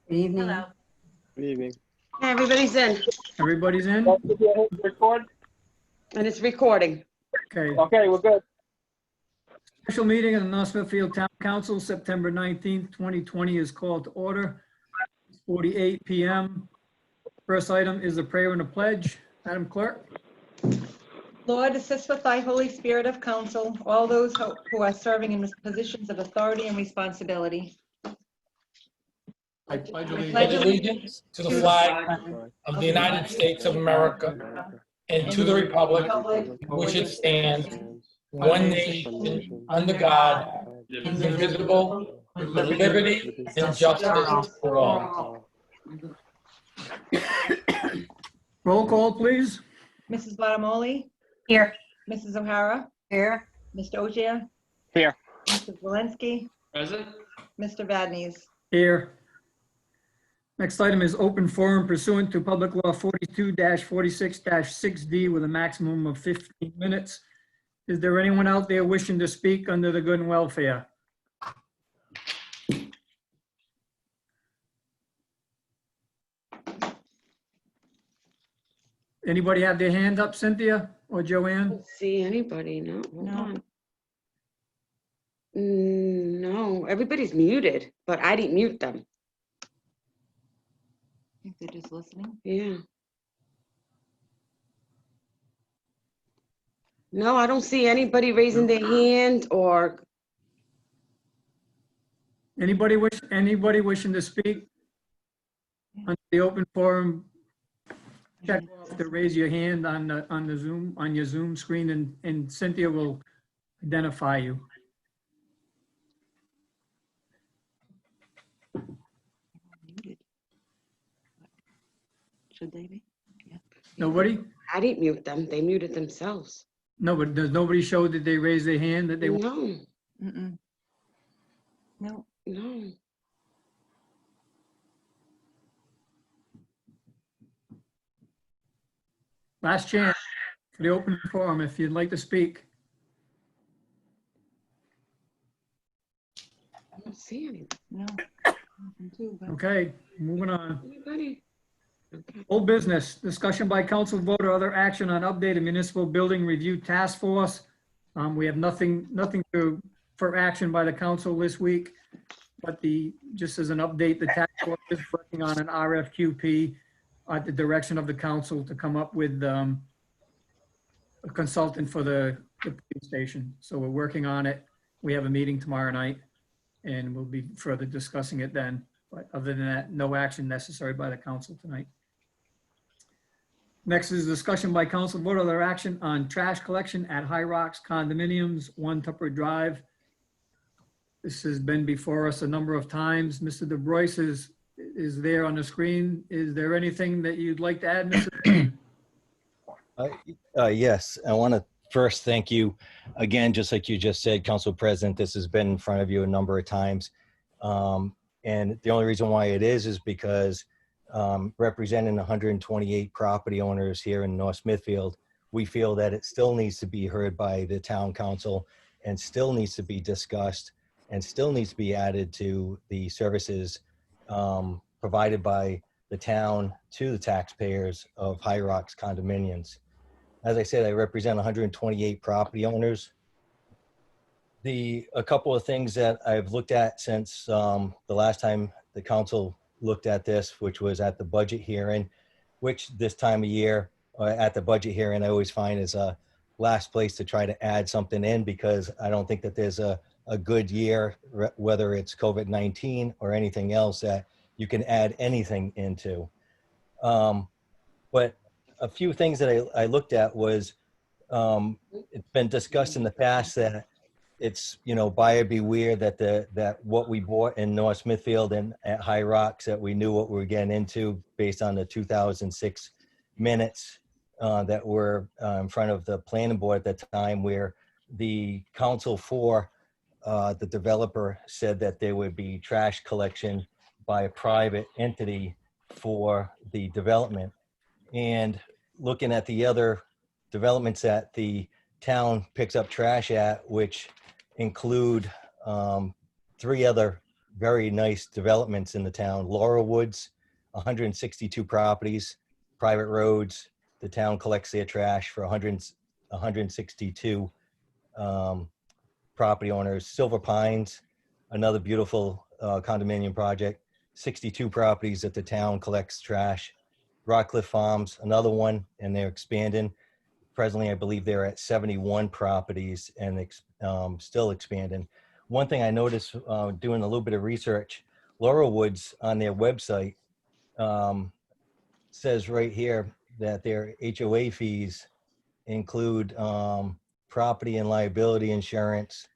Good evening. Hello. Good evening. Everybody's in, Everybody's in? Record? and it's recording. Okay. Okay, we're good. Special meeting of the North Smithfield Town Council, September 19th, 2020 is called to order. 48 p.m. First item is the prayer and the pledge. Madam Clerk? Lord, assist with thy Holy Spirit of counsel, all those who are serving in positions of authority and responsibility. I pledge pledge allegiance to the flag of the United States of America and to the republic for which it stands, one nation, under God, indivisible, with liberty and justice for all. Roll call, please. Mrs. Bottomoli? Here. Mrs. O'Hara? Here. Mr. Ogier? Here. Mrs. Walensky? Present. Mr. Vadenais? Here. Next item is open forum pursuant to Public Law 42-46-6D with a maximum of 15 minutes. Is there anyone out there wishing to speak under the good and welfare? Anybody have their hand up, Cynthia or Joanne? Don't see anybody, no. Hold No. on. No, everybody's muted, but I didn't mute them. I think they're just listening. Yeah. No, I don't see anybody raising their hand or, Anybody wishing to speak on the open forum? Check off to raise your hand on the Zoom, on your Zoom screen, and Cynthia will identify you. Muted. Should they be? Yeah. Nobody? I didn't mute them. They muted themselves. No, but does nobody show that they raised their hand that they want? No, Mm-mm. No. no. Last chance for the open forum if you'd like to speak. I don't see anybody. No. Nothing too, but- Okay, moving on. Anybody? Okay. Old business, discussion by council vote or other action on updated municipal building review task force. We have nothing for action by the council this week, but just as an update, the task force is working on an RFQP at the direction of the council to come up with a consultant for the police station. So we're working on it. We have a meeting tomorrow night and we'll be further discussing it then. But other than that, no action necessary by the council tonight. Next is discussion by council vote other action on trash collection at High Rocks Condominiums, 1 Tupperware Drive. This has been before us a number of times. Mr. DeBrois is there on the screen. Is there anything that you'd like to add, Mr.? Yes, I want to first thank you again, just like you just said, Council President. This has been in front of you a number of times. And the only reason why it is because representing 128 property owners here in North Smithfield, we feel that it still needs to be heard by the town council and still needs to be discussed and still needs to be added to the services provided by the town to the taxpayers of High Rocks Condominiums. As I said, I represent 128 property owners. A couple of things that I've looked at since the last time the council looked at this, which was at the budget hearing, which this time of year at the budget hearing, I always find is a last place to try to add something in because I don't think that there's a good year, whether it's COVID-19 or anything else that you can add anything into. But a few things that I looked at was, it's been discussed in the past that it's, buyer beware that what we bought in North Smithfield and at High Rocks, that we knew what we were getting into based on the 2006 minutes that were in front of the planning board at the time, where the council for the developer said that there would be trash collection by a private entity for the development. And looking at the other developments that the town picks up trash at, which include 3 other very nice developments in the town. Laurel Woods, 162 properties, private roads. The town collects their trash for 162 property owners. Silver Pines, another beautiful condominium project, 62 properties that the town collects trash. Rockcliffe Farms, another one, and they're expanding. Presently, I believe they're at 71 properties and still expanding. One thing I noticed doing a little bit of research, Laurel Woods on their website says right here that their HOA fees include property and liability insurance,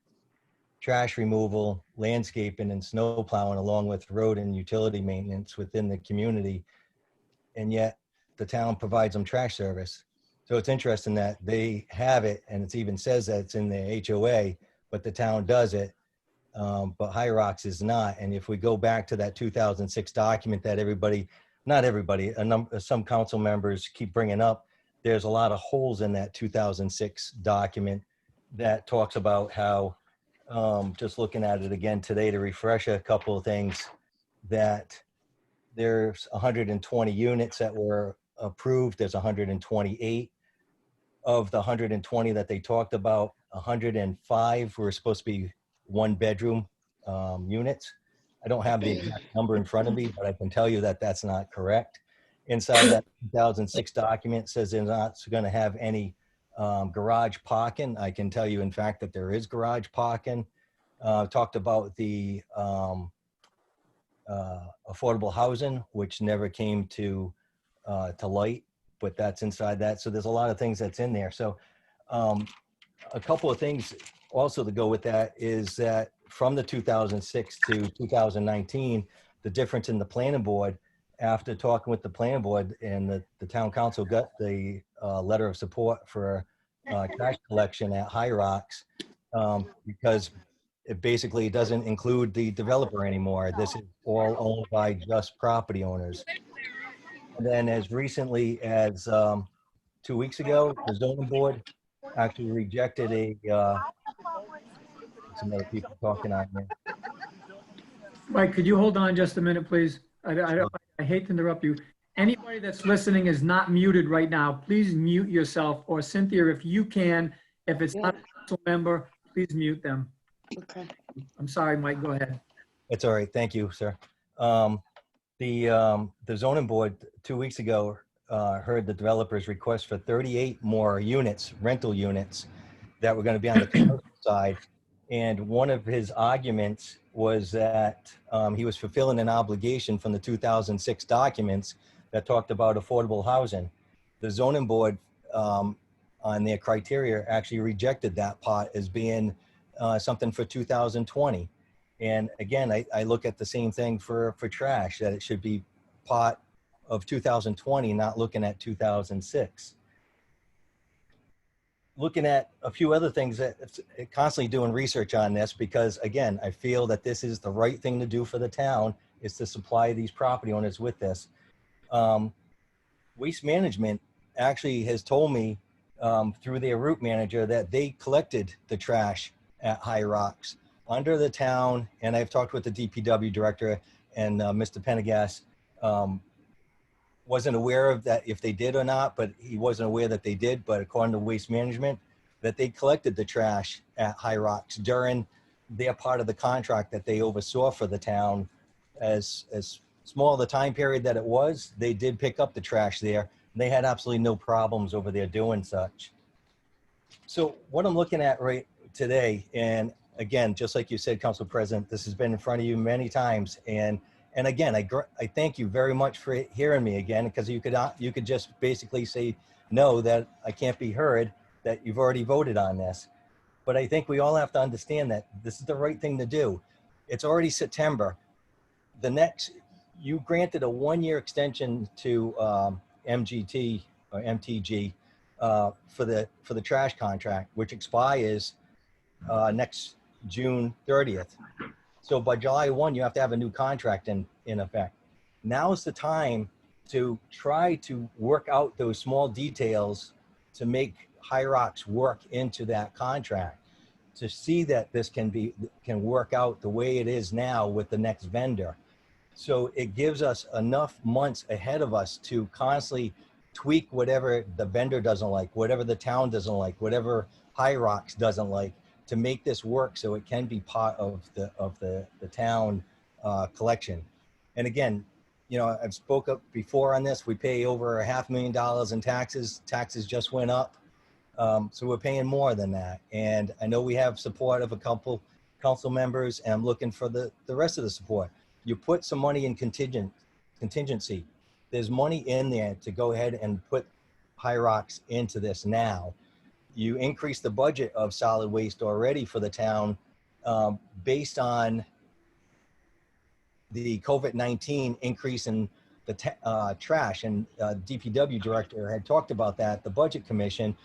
trash removal, landscaping, and snow plowing, along with road and utility maintenance within the community. And yet the town provides them trash service. So it's interesting that they have it, and it even says that it's in the HOA, but the town does it, but High Rocks is not. And if we go back to that 2006 document that not everybody, some council members keep bringing up, there's a lot of holes in that 2006 document that talks about how, just looking at it again today to refresh a couple of things, that there's 120 units that were approved. There's 128. Of the 120 that they talked about, 105 were supposed to be one bedroom units. I don't have the exact number in front of me, but I can tell you that that's not correct. Inside that 2006 document says they're not going to have any garage parking. I can tell you, in fact, that there is garage parking. Talked about the affordable housing, which never came to light, but that's inside that. So there's a lot of things that's in there. So a couple of things also to go with that is that from the 2006 to 2019, the difference in the planning board, after talking with the planning board and the town council got the letter of support for trash collection at High Rocks, because it basically doesn't include the developer anymore. This is all owned by just property owners. And then as recently as 2 weeks ago, the zoning board actually rejected some other people talking on here. Mike, could you hold on just a minute, please? I hate to interrupt you. Anybody that's listening is not muted right now. Please mute yourself, or Cynthia, if you can, if it's not a council member, please mute them. Okay. I'm sorry, Mike, go ahead. It's all right. Thank you, sir. The zoning board 2 weeks ago heard the developer's request for 38 more units, rental units, that were going to be on the commercial side. And one of his arguments was that he was fulfilling an obligation from the 2006 documents that talked about affordable housing. The zoning board, on their criteria, actually rejected that part as being something for 2020. And again, I look at the same thing for trash, that it should be part of 2020, not looking at 2006. Looking at a few other things, that constantly doing research on this, because again, I feel that this is the right thing to do for the town, is to supply these property owners with this. Waste Management actually has told me through their route manager that they collected the trash at High Rocks under the town, and I've talked with the DPW director, and Mr. Pendergast wasn't aware of that, if they did or not, but he wasn't aware that they did. But according to Waste Management, that they collected the trash at High Rocks during their part of the contract that they oversaw for the town. As small the time period that it was, they did pick up the trash there. They had absolutely no problems over there doing such. So what I'm looking at right today, and again, just like you said, Council President, this has been in front of you many times. And again, I thank you very much for hearing me again, because you could just basically say, no, that I can't be heard, that you've already voted on this. But I think we all have to understand that this is the right thing to do. It's already September. You granted a 1-year extension to MGT or MTG for the trash contract, which expires next June 30th. So by July 1, you have to have a new contract in effect. Now is the time to try to work out those small details to make High Rocks work into that contract. to see that this can work out the way it is now with the next vendor. So it gives us enough months ahead of us to constantly tweak whatever the vendor doesn't like, whatever the town doesn't like, whatever High Rocks doesn't like, to make this work so it can be part of the town collection. And again, you know, I've spoke up before on this. We pay over $500,000 in taxes. Taxes just went up. So we're paying more than that. And I know we have support of a couple council members, and I'm looking for the rest of the support. You put some money in contingency. There's money in there to go ahead and put High Rocks into this now. You increase the budget of solid waste already for the town based on the COVID-19 increase in the trash, and DPW director had talked about that. The budget commission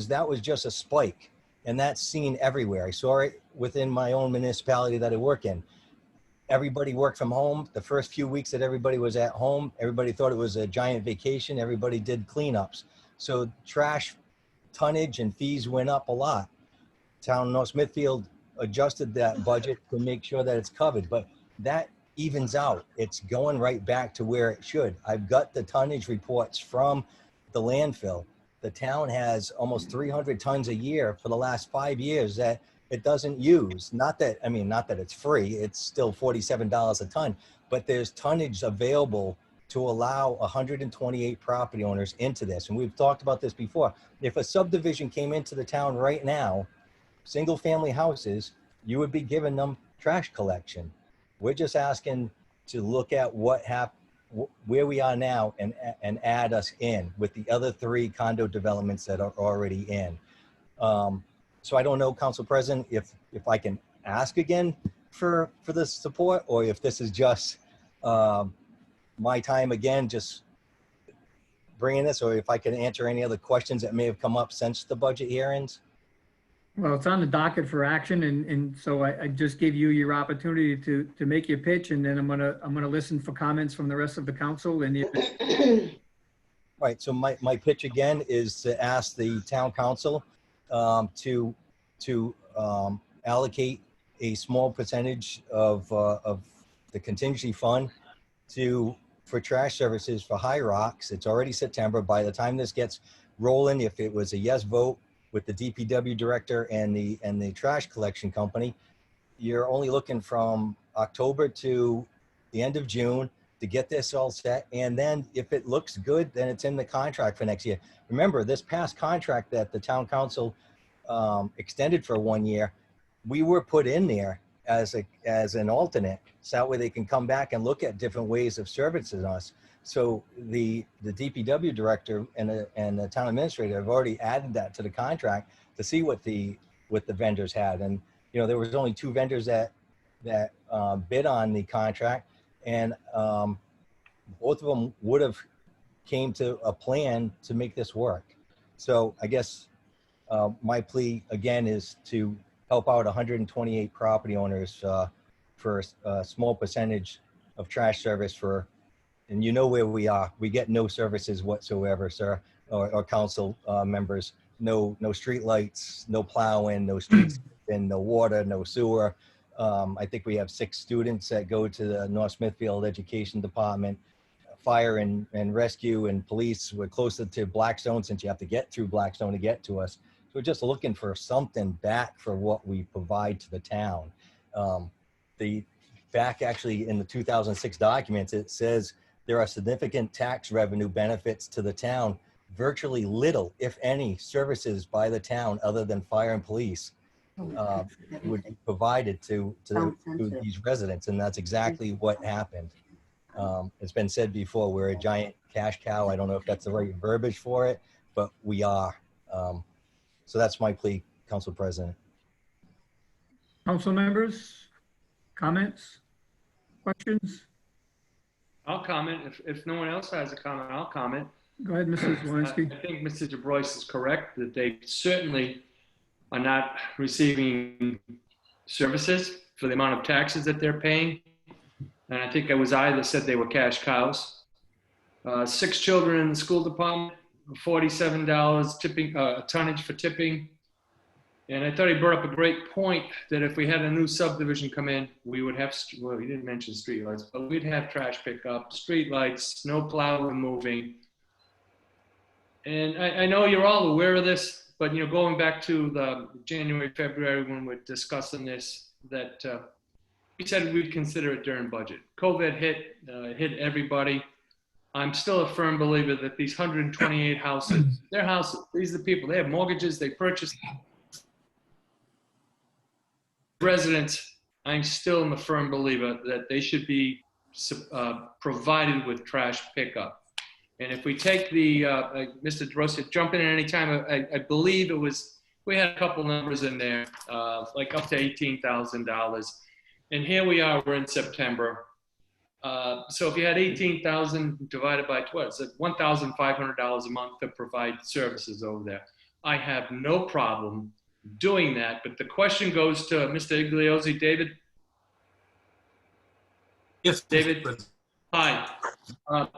that was just a spike, and that's seen everywhere. I saw it within my own municipality that I work in. Everybody worked from home. The first few weeks that everybody was at home, everybody thought it was a giant vacation. Everybody did cleanups. So trash tonnage and fees went up a lot. Town of North Smithfield adjusted that budget to make sure that it's covered, but that evens out. It's going right back to where it should. I've got the tonnage reports from the landfill. The town has almost 300 tons a year for the last 5 years that it doesn't use. Not that it's free, it's still $47 a ton, but there's tonnage available to allow 128 property owners into this. And we've talked about this before. If a subdivision came into the town right now, single family houses, you would be giving them trash collection. We're just asking to look at where we are now and add us in with the other 3 condo developments that are already in. So I don't know, Council President, if I can ask again for the support, or if this is just my time again, just bringing this, or if I can answer any other questions that may have come up since the budget hearings. Well, it's on the docket for action, and so I just gave you your opportunity to make your pitch, and then I'm gonna listen for comments from the rest of the council. And Right, so my pitch again is to ask the town council to allocate a small percentage of the contingency fund for trash services for High Rocks. It's already September. By the time this gets rolling, if it was a yes vote with the DPW director and the trash collection company, you're only looking from October to the end of June to get this all set. And then if it looks good, then it's in the contract for next year. Remember, this past contract that the town council extended for 1 year, we were put in there as an alternate, so that way they can come back and look at different ways of servicing us. So the DPW director and the town administrator have already added that to the contract to see what the vendors had. And you know, there was only 2 vendors that bid on the contract, and both of them would have came to a plan to make this work. So I guess my plea again is to help out 128 property owners for a small percentage of trash service for. And you know where we are. We get no services whatsoever, sir, or council members. No street lights, no plowing, no streets, and no water, no sewer. I think we have 6 students that go to the North Smithfield Education Department. Fire and rescue and police. We're closer to Blackstone, since you have to get through Blackstone to get to us. So we're just looking for something back for what we provide to the town. Back actually in the 2006 documents, it says there are significant tax revenue benefits to the town. Virtually little, if any, services by the town other than fire and police would be provided to these residents, and that's exactly what happened. It's been said before, we're a giant cash cow. I don't know if that's the right verbiage for it, but we are. So that's my plea, Council President. council members, comments, questions? I'll comment. If no one else has a comment, I'll comment. Go ahead, Mrs. Zelinski. I think Mr. DeBrois is correct that they certainly are not receiving services for the amount of taxes that they're paying. And I think it was I that said they were cash cows. 6 children in the school department, $47 tipping, tonnage for tipping. And I thought he brought up a great point that if we had a new subdivision come in, we would have, well, he didn't mention streetlights, but we'd have trash pickup, streetlights, snow plow removing. And I know you're all aware of this, but you know, going back to the January, February when we're discussing this, that we said we'd consider it during budget. COVID hit everybody. I'm still a firm believer that these 128 houses, they're houses. These are the people. They have mortgages. They purchased residents. I'm still a firm believer that they should be provided with trash pickup. And if we take the, Mr. DeRosa, jump in at any time, I believe it was, we had a couple numbers in there, like up to $18,000. And here we are, we're in September. So if you had 18,000 divided by 12, it's $1,500 a month to provide services over there. I have no problem doing that, but the question goes to Mr. Igliozzi. David? Yes, David? Hi.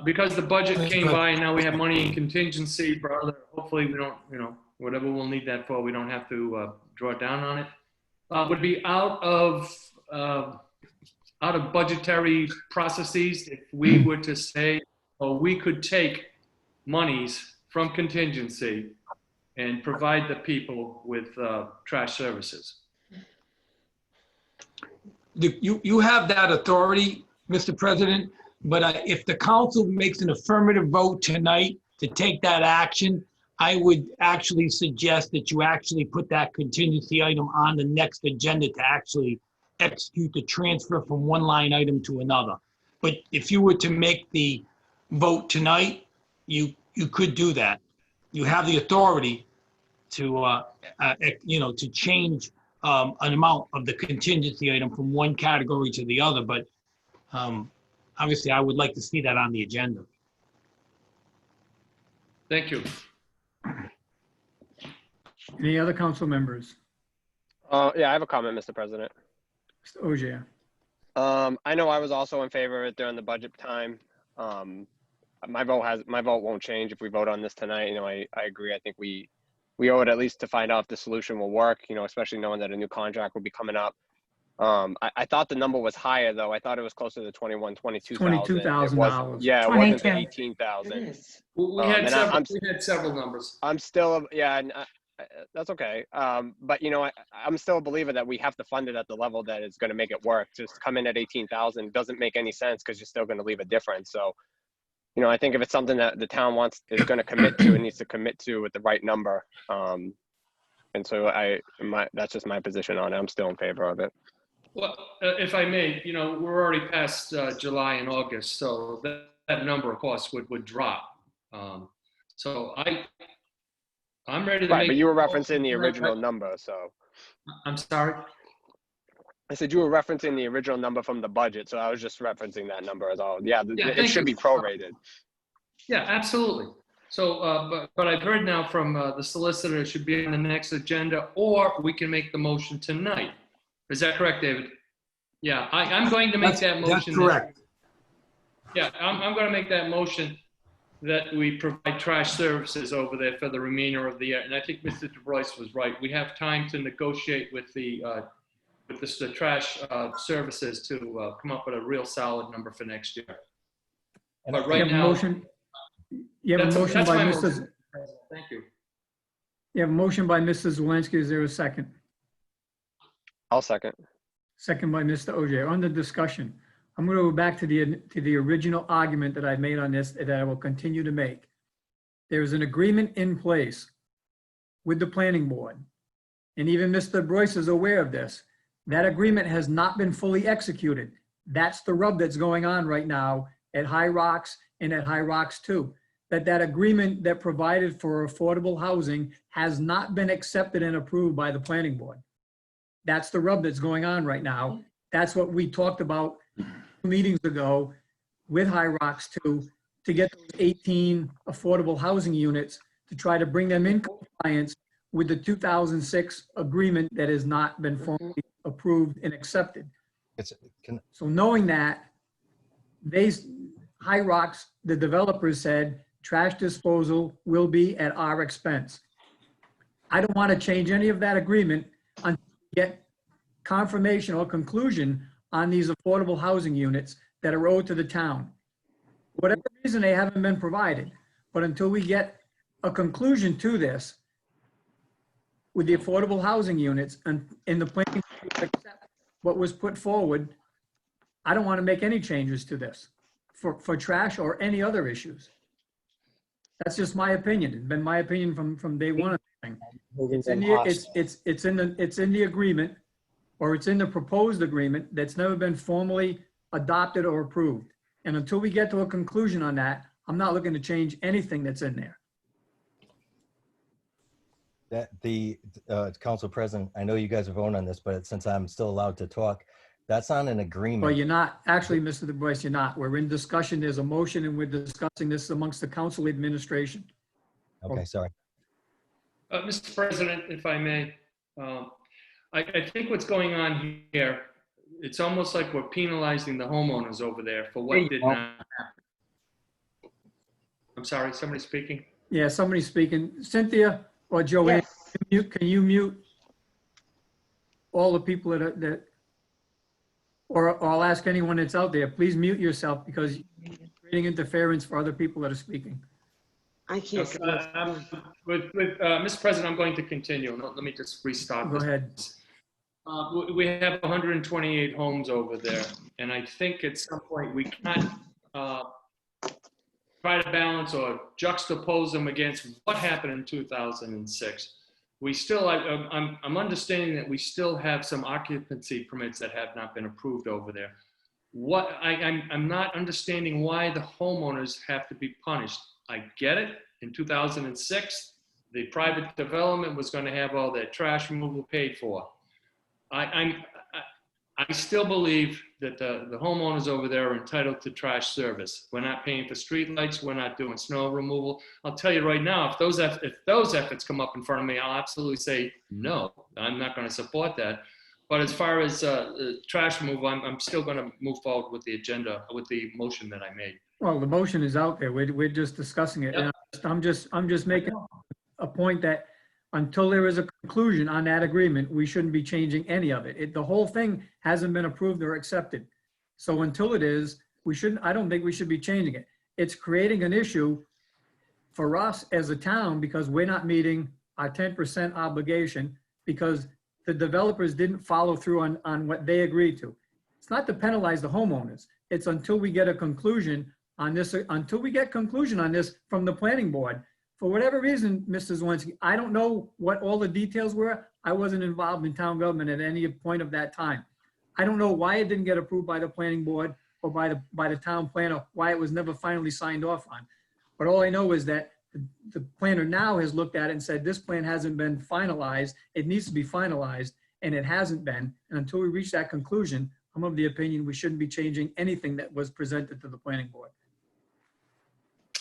Because the budget came by and now we have money in contingency for other, hopefully we don't, you know, whatever we'll need that for, we don't have to draw down on it. Would be out of budgetary processes if we were to say, oh, we could take monies from contingency and provide the people with trash services. You have that authority, Mr. President, but if the council makes an affirmative vote tonight to take that action, I would actually suggest that you actually put that contingency item on the next agenda to actually execute the transfer from one line item to another. But if you were to make the vote tonight, you could do that. You have the authority to, to change an amount of the contingency item from one category to the other. But obviously, I would like to see that on the agenda. Thank you. Any other council members? Yeah, I have a comment, Mr. President. Mr. Ogier. I know I was also in favor of it during the budget time. My vote won't change if we vote on this tonight. You know, I agree. I think we owe it at least to find out if the solution will work, you know, especially knowing that a new contract will be coming up. I thought the number was higher though. I thought it was closer to $22,000. $22,000. Yeah, it wasn't the 18,000. We had several numbers. I'm still, yeah, and that's okay. But you know, I'm still a believer that we have to fund it at the level that is going to make it work. Just come in at 18,000 doesn't make any sense because you're still going to leave a difference. So, you know, I think if it's something that the town is going to commit to, it needs to commit to with the right number. And so that's just my position on it. I'm still in favor of it. Well, if I may, you know, we're already past July and August, so that number, of course, would drop. So I'm ready to Right, make. but you were referencing the original number, so. I'm sorry? I said you were referencing the original number from the budget, so I was just referencing that number as all. Yeah, it should be prorated. Yeah, absolutely. So, but I've heard now from the solicitor it should be on the next agenda, or we can make the motion tonight. Is that correct, David? Yeah, I'm going to make that motion. That's correct. Yeah, I'm going to make that motion that we provide trash services over there for the remainder of the year. And I think Mr. DeBrois was right. We have time to negotiate with the trash services to come up with a real solid number for next year. But right now, you have a motion by Mrs. Motion. Thank you. You have a motion by Mrs. Zelinski. Is there a second? I'll second. Second by Mr. Ogier. On the discussion, I'm going to go back to the original argument that I made on this that I will continue to make. There's an agreement in place with the planning board, and even Mr. Broyce is aware of this. That agreement has not been fully executed. That's the rub that's going on right now at High Rocks and at High Rocks 2. That agreement that provided for affordable housing has not been accepted and approved by the planning board. That's the rub that's going on right now. That's what we talked about 2 meetings ago with High Rocks 2 to get those 18 affordable housing units to try to bring them in compliance with the 2006 agreement that has not been formally approved and accepted. So knowing that, High Rocks, the developers said, trash disposal will be at our expense. I don't want to change any of that agreement until we get confirmation or conclusion on these affordable housing units that are owed to the town. Whatever reason, they haven't been provided, but until we get a conclusion to this with the affordable housing units and in the planning to accept what was put forward, I don't want to make any changes to this for trash or any other issues. That's just my opinion. It's been my opinion from day one of the thing. It's in the agreement, or it's in the proposed agreement that's never been formally adopted or approved. And until we get to a conclusion on that, I'm not looking to change anything that's in there. That the council president, I know you guys are voting on this, but since I'm still allowed to talk, that's on an agreement. Well, you're not, actually, Mr. Du Bois, you're not. We're in discussion. There's a motion and we're discussing this amongst the council administration. Okay, sorry. Mr. President, if I may, I think what's going on here, it's almost like we're penalizing the homeowners over there for what did not happen. I'm sorry, somebody speaking? Yeah, somebody's speaking. Cynthia or Joanne, Yes. can you mute all the people that or I'll ask anyone that's out there, please mute yourself because you're creating interference for other people that are speaking. I can't see. Mr. President, I'm going to continue. Let me just restart. Go this. ahead. We have 128 homes over there, and I think at some point we cannot try to balance or juxtapose them against what happened in 2006. We still, I'm understanding that we still have some occupancy permits that have not been approved over there. What I'm not understanding why the homeowners have to be punished. I get it. In 2006, the private development was going to have all their trash removal paid for. I still believe that the homeowners over there are entitled to trash service. We're not paying for street lights. We're not doing snow removal. I'll tell you right now, if those efforts come up in front of me, I'll absolutely say no. I'm not going to support that. But as far as trash removal, I'm still going to move forward with the agenda, with the motion that I made. Well, the motion is out there. We're just discussing it. Yep. And I'm just making a point that until there is a conclusion on that agreement, we shouldn't be changing any of it. The whole thing hasn't been approved or accepted. So until it is, I don't think we should be changing it. It's creating an issue for us as a town because we're not meeting our 10% obligation because the developers didn't follow through on what they agreed to. It's not to penalize the homeowners. It's until we get a conclusion on this, until we get conclusion on this from the planning board. For whatever reason, Mr. Zelinski, I don't know what all the details were. I wasn't involved in town government at any point of that time. I don't know why it didn't get approved by the planning board or by the town planner, why it was never finally signed off on. But all I know is that the planner now has looked at it and said, this plan hasn't been finalized. It needs to be finalized, and it hasn't been. And until we reach that conclusion, I'm of the opinion we shouldn't be changing anything that was presented to the planning board.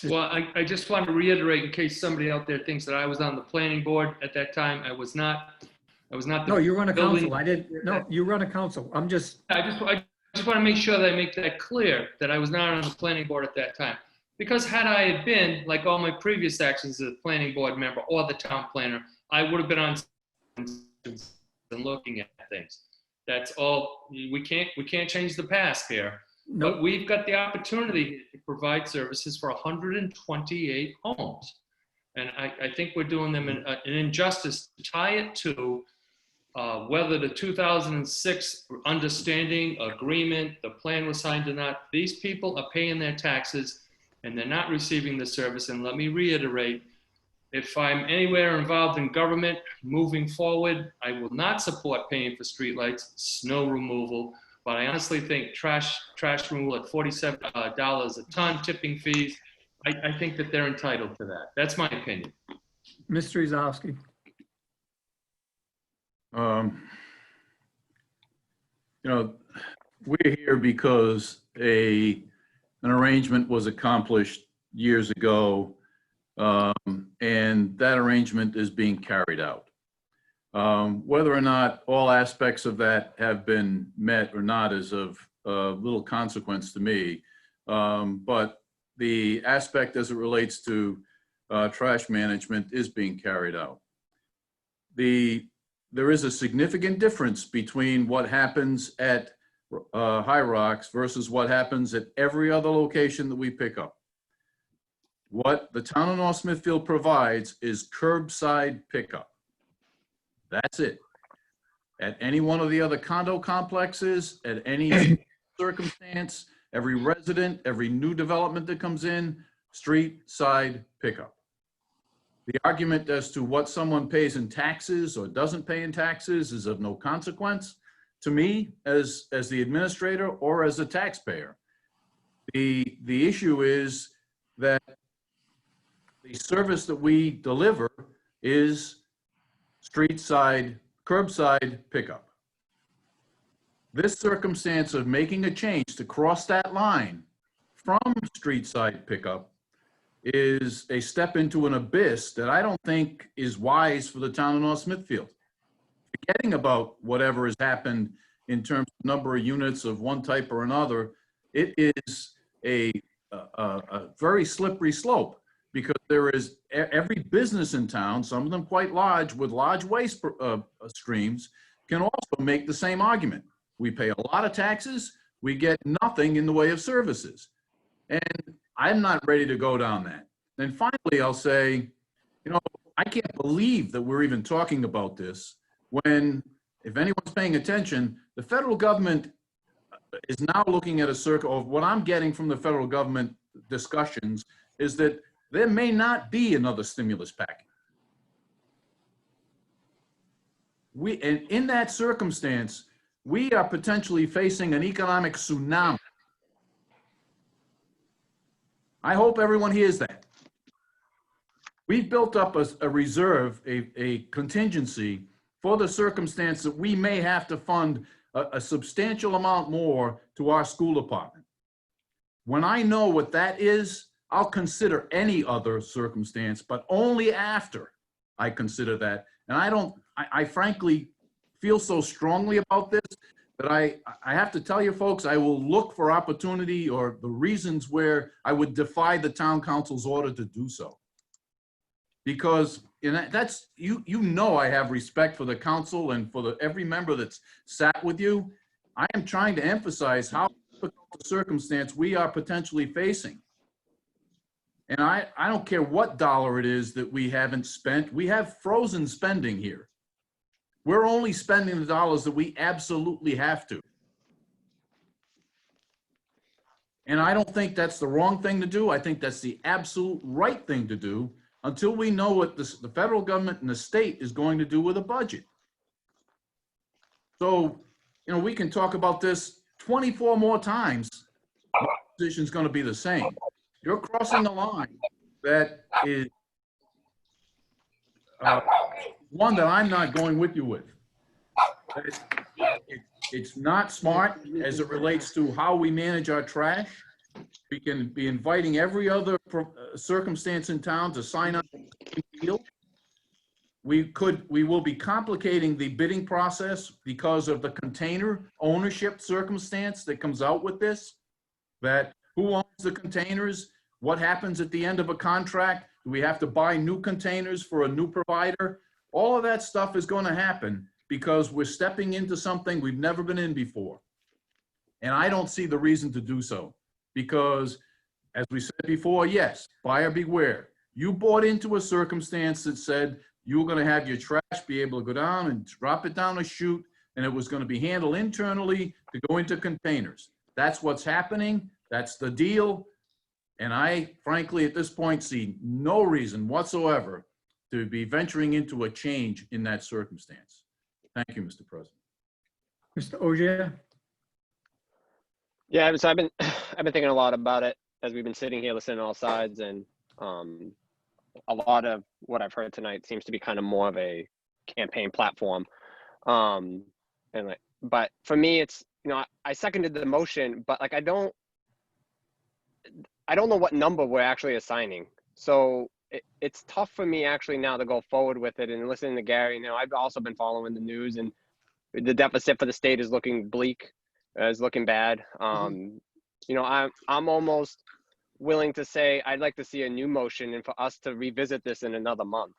Well, I just want to reiterate in case somebody out there thinks that I was on the planning board at that time. I was not. I was not. No, you run a building- council. No, you run a council. I just want to make sure that I make that clear that I was not on the planning board at that time. Because had I had been, like all my previous actions as a planning board member or the town planner, I would have been on and looking at things. That's all. We can't change the past here. Nope. But we've got the opportunity to provide services for 128 homes. And I think we're doing them an injustice to tie it to whether the 2006 understanding, agreement, the plan was signed or not. These people are paying their taxes and they're not receiving the service. And let me reiterate, if I'm anywhere involved in government moving forward, I will not support paying for streetlights, snow removal, but I honestly think trash removal at $47 a ton, tipping fees, I think that they're entitled to that. That's my opinion. Mr. Izowski. We're here because an arrangement was accomplished years ago, and that arrangement is being carried out. Whether or not all aspects of that have been met or not is of little consequence to me, but the aspect as it relates to trash management is being carried out. there is a significant difference between what happens at High Rocks versus what happens at every other location that we pick up. What the town of North Smithfield provides is curbside pickup. That's it. At any one of the other condo complexes, at any circumstance, every resident, every new development that comes in, street side pickup. The argument as to what someone pays in taxes or doesn't pay in taxes is of no consequence to me as the administrator or as a taxpayer. The issue is that the service that we deliver is street side, curbside pickup. This circumstance of making a change to cross that line from street side pickup is a step into an abyss that I don't think is wise for the town of North Smithfield. Forgetting about whatever has happened in terms of number of units of one type or another, it is a very slippery slope, because there is every business in town, some of them quite large, with large waste streams, can also make the same argument. We pay a lot of taxes, we get nothing in the way of services. And I'm not ready to go down that. And finally, I'll say, you know, I can't believe that we're even talking about this when, if anyone's paying attention, the federal government is now looking at a circle of what I'm getting from the federal government discussions is that there may not be another stimulus package. And in that circumstance, we are potentially facing an economic tsunami. I hope everyone hears that. We've built up a reserve, a contingency for the circumstance that we may have to fund a substantial amount more to our school department. When I know what that is, I'll consider any other circumstance, but only after I consider that. And I frankly feel so strongly about this that I have to tell you folks, I will look for opportunity or the reasons where I would defy the town council's order to do so. Because that's, you know, I have respect for the council and for every member that's sat with you. I am trying to emphasize how difficult the circumstance we are potentially facing. And I don't care what dollar it is that we haven't spent. We have frozen spending here. We're only spending the dollars that we absolutely have to. And I don't think that's the wrong thing to do. I think that's the absolute right thing to do until we know what the federal government and the state is going to do with a budget. So, you know, we can talk about this 24 more times. The position is going to be the same. You're crossing a line that is one that I'm not going with you with. It's not smart as it relates to how we manage our trash. We can be inviting every other circumstance in town to sign up to the deal. We will be complicating the bidding process because of the container ownership circumstance that comes out with this. That who owns the containers? What happens at the end of a contract? Do we have to buy new containers for a new provider? All of that stuff is going to happen because we're stepping into something we've never been in before. And I don't see the reason to do so because, as we said before, yes, buyer beware. You bought into a circumstance that said you were going to have your trash be able to go down and drop it down a chute, and it was going to be handled internally to go into containers. That's what's happening. That's the deal. And I, frankly, at this point, see no reason whatsoever to be venturing into a change in that circumstance. Thank you, Mr. President. Mr. Ogier? Yeah, so I've been thinking a lot about it as we've been sitting here listening to all sides, and a lot of what I've heard tonight seems to be kind of more of a campaign platform. But for me, it's, you know, I seconded the motion, but like I don't know what number we're actually assigning. So it's tough for me actually now to go forward with it. And listening to Gary, you know, I've also been following the news, and the deficit for the state is looking bleak, is looking bad. You know, I'm almost willing to say I'd like to see a new motion and for us to revisit this in another month.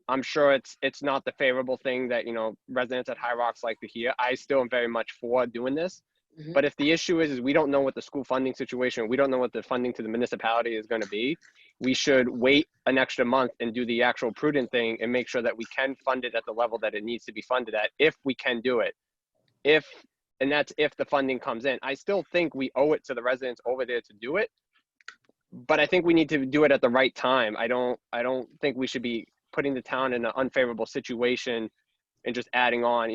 I'm sure it's not the favorable thing that, residents at High Rocks like to hear. I still am very much for doing this. Mhm. But if the issue is we don't know what the school funding situation, we don't know what the funding to the municipality is going to be, we should wait an extra month and do the actual prudent thing and make sure that we can fund it at the level that it needs to be funded at, if we can do it. And that's if the funding comes in. I still think we owe it to the residents over there to do it, but I think we need to do it at the right time. I don't think we should be putting the town in an unfavorable situation and just adding on,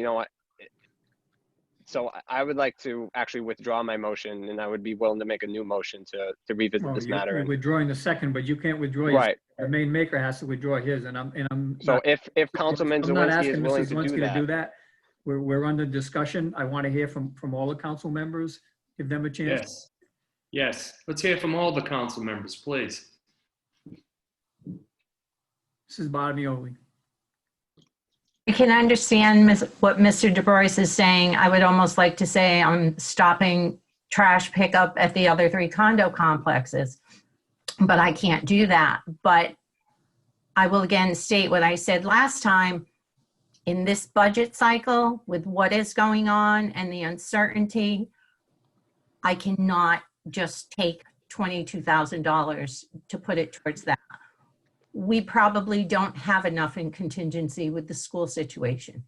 So I would like to actually withdraw my motion, and I would be willing to make a new motion to revisit Well, this you're matter. withdrawing the second, but you can't withdraw yours. Right. The main maker has to withdraw his, and I'm. So not- if Councilman I'm not Zawinski is asking willing Mrs. to Zawinski do that, that. We're under discussion. I want to hear from all the council members. Give them a chance. Yes. Yes. Let's hear from all the council members, please. Mrs. Bottomoli. I can understand what Mr. DeBois is saying. I would almost like to say I'm stopping trash pickup at the other 3 condo complexes, but I can't do that. But I will again state what I said last time. In this budget cycle, with what is going on and the uncertainty, I cannot just take $22,000 to put it towards that. We probably don't have enough in contingency with the school situation.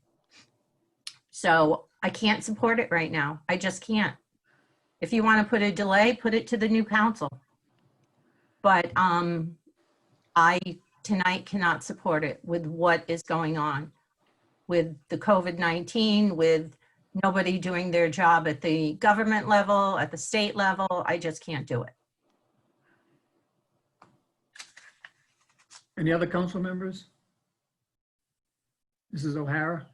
So I can't support it right now. I just can't. If you want to put a delay, put it to the new council. But I tonight cannot support it with what is going on with the COVID-19, with nobody doing their job at the government level, at the state level. I just can't do it. Any other council members? Mrs. O'Hara?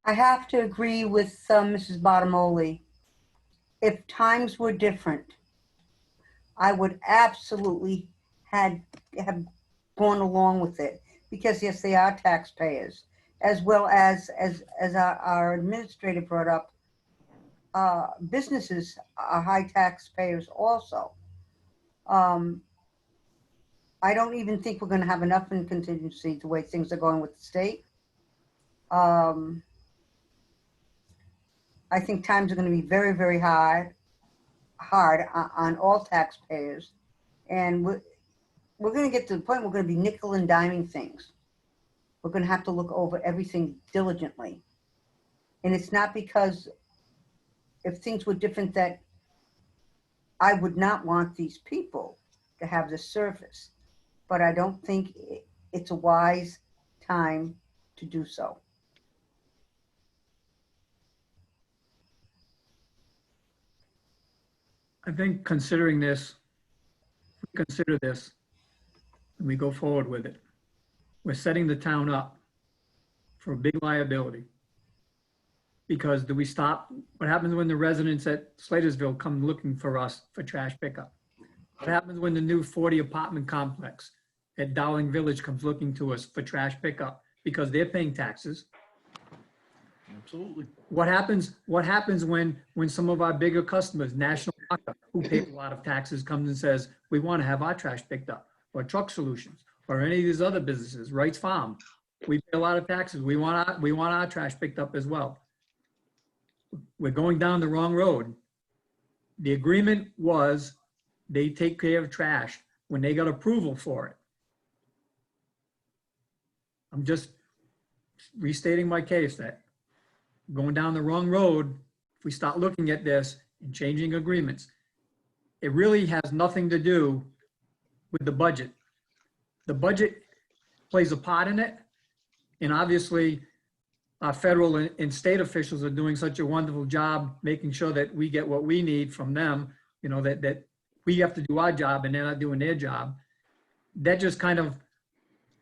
I have to agree with Mrs. Bottomoli. If times were different, I would absolutely have gone along with it, because yes, they are taxpayers, as well as our administrator brought up, businesses are high taxpayers also. I don't even think we're going to have enough in contingency the way things are going with the state. I think times are going to be very, very hard on all taxpayers. And we're going to get to the point we're going to be nickel and diming things. We're going to have to look over everything diligently. And it's not because if things were different that I would not want these people to have this service. But I don't think it's a wise time to do so. I think considering this, if we consider this, and we go forward with it, we're setting the town up for a big liability. Because do we stop? What happens when the residents at Slatersville come looking for us for trash pickup? What happens when the new 40 apartment complex at Dowling Village comes looking to us for trash pickup because they're paying taxes? Absolutely. What happens when some of our bigger customers, National Market, who pay a lot of taxes, comes and says, we want to have our trash picked up, or Truck Solutions, or any of these other businesses, Wright's Farm. We pay a lot of taxes. We want our trash picked up as well. We're going down the wrong road. The agreement was they take care of trash when they got approval for it. I'm just restating my case that going down the wrong road, if we start looking at this and changing agreements, it really has nothing to do with the budget. The budget plays a part in it. And obviously our federal and state officials are doing such a wonderful job making sure that we get what we need from them, that we have to do our job and they're not doing their job. That just kind of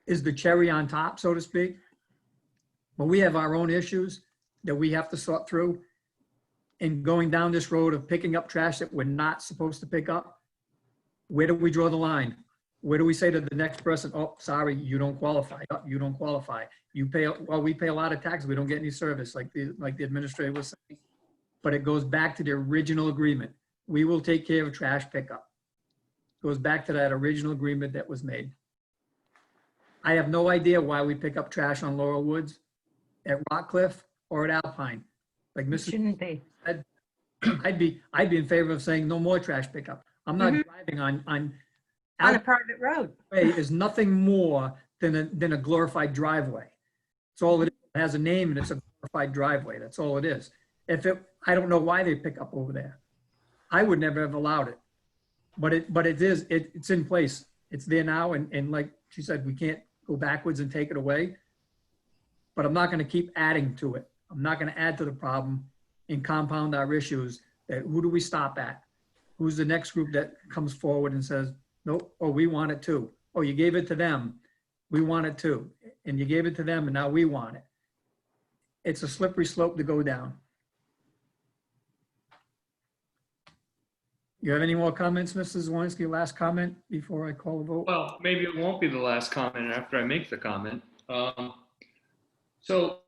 is the cherry on top, so to speak. But we have our own issues that we have to sort through. And going down this road of picking up trash that we're not supposed to pick up, where do we draw the line? Where do we say to the next person, oh, sorry, you don't qualify. Oh, you don't qualify. You pay, well, we pay a lot of taxes. We don't get any service, like the administrator was saying. But it goes back to the original agreement. We will take care of trash pickup. Goes back to that original agreement that was made. I have no idea why we pick up trash on Laurel Woods, at Rockcliffe, or at Alpine. Like It Mrs. shouldn't be. I'd be in favor of saying no more trash pickup. I'm not driving on On a private road. Alpine is nothing more than a glorified driveway. It's all it is. It has a name and it's a glorified driveway. That's all it is. I don't know why they pick up over there. I would never have allowed it. But it's in place. It's there now. And like she said, we can't go backwards and take it away. But I'm not going to keep adding to it. I'm not going to add to the problem and compound our issues. Who do we stop at? Who's the next group that comes forward and says, nope, oh, we want it too. Oh, you gave it to them. We want it too. And you gave it to them and now we want it. It's a slippery slope to go down. You have any more comments, Mrs. Zelinski? Last comment before I call the vote? Well, maybe it won't be the last comment after I make the comment. So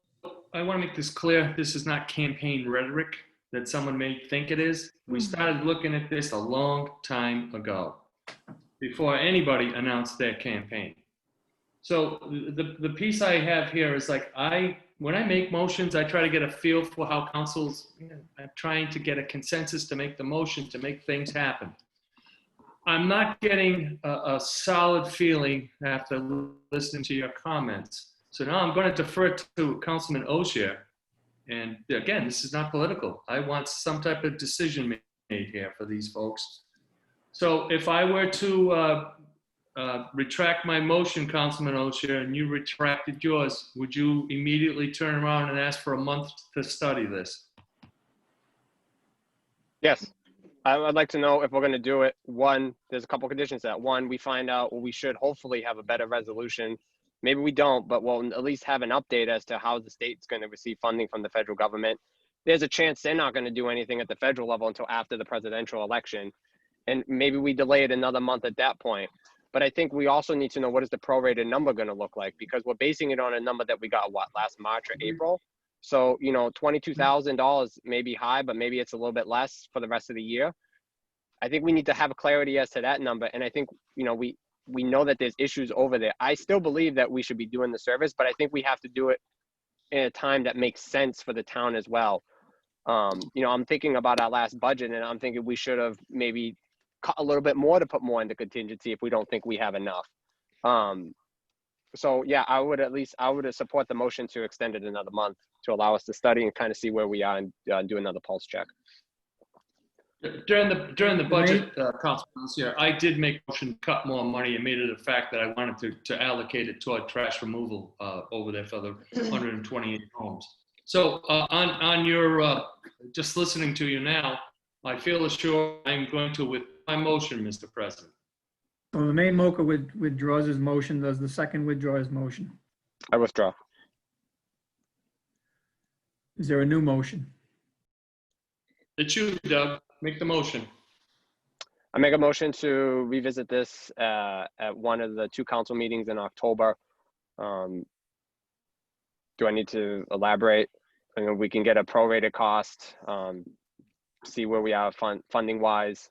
I want to make this clear. This is not campaign rhetoric that someone may think it is. We started looking at this a long time ago, before anybody announced their campaign. So the piece I have here is like, when I make motions, I try to get a feel for how councils, I'm trying to get a consensus to make the motion, to make things happen. I'm not getting a solid feeling after listening to your comments. So now I'm going to defer to Councilman Ogier. And again, this is not political. I want some type of decision made here for these folks. So if I were to retract my motion, Councilman Ogier, and you retracted yours, would you immediately turn around and ask for a month to study this? Yes. I'd like to know if we're going to do it. One, there's a couple conditions that. One, we find out, well, we should hopefully have a better resolution. Maybe we don't, but we'll at least have an update as to how the state's going to receive funding from the federal government. There's a chance they're not going to do anything at the federal level until after the presidential election. And maybe we delay it another month at that point. But I think we also need to know, what is the prorated number going to look like? Because we're basing it on a number that we got, what, last March or April? So, you know, $22,000 may be high, but maybe it's a little bit less for the rest of the year. I think we need to have clarity as to that number. And I think, you know, we know that there's issues over there. I still believe that we should be doing the service, but I think we have to do it in a time that makes sense for the town as well. You know, I'm thinking about our last budget, and I'm thinking we should have maybe cut a little bit more to put more into contingency if we don't think we have enough. So yeah, I would support the motion to extend it another month to allow us to study and kind of see where we are and do another pulse check. During the budget, Councilman here, I did make a motion to cut more money and made it a fact that I wanted to allocate it toward trash removal over there for the 128 homes. So on your, just listening to you now, I feel assured I'm going to withdraw my motion, Mr. President. So the main mocher withdraws his motion. Does the second withdraw his motion? I withdraw. Is there a new motion? It's you, Doug. Make the motion. I make a motion to revisit this at one of the 2 council meetings in October. Do I need to elaborate? I mean, we can get a prorated cost, see where we are funding wise.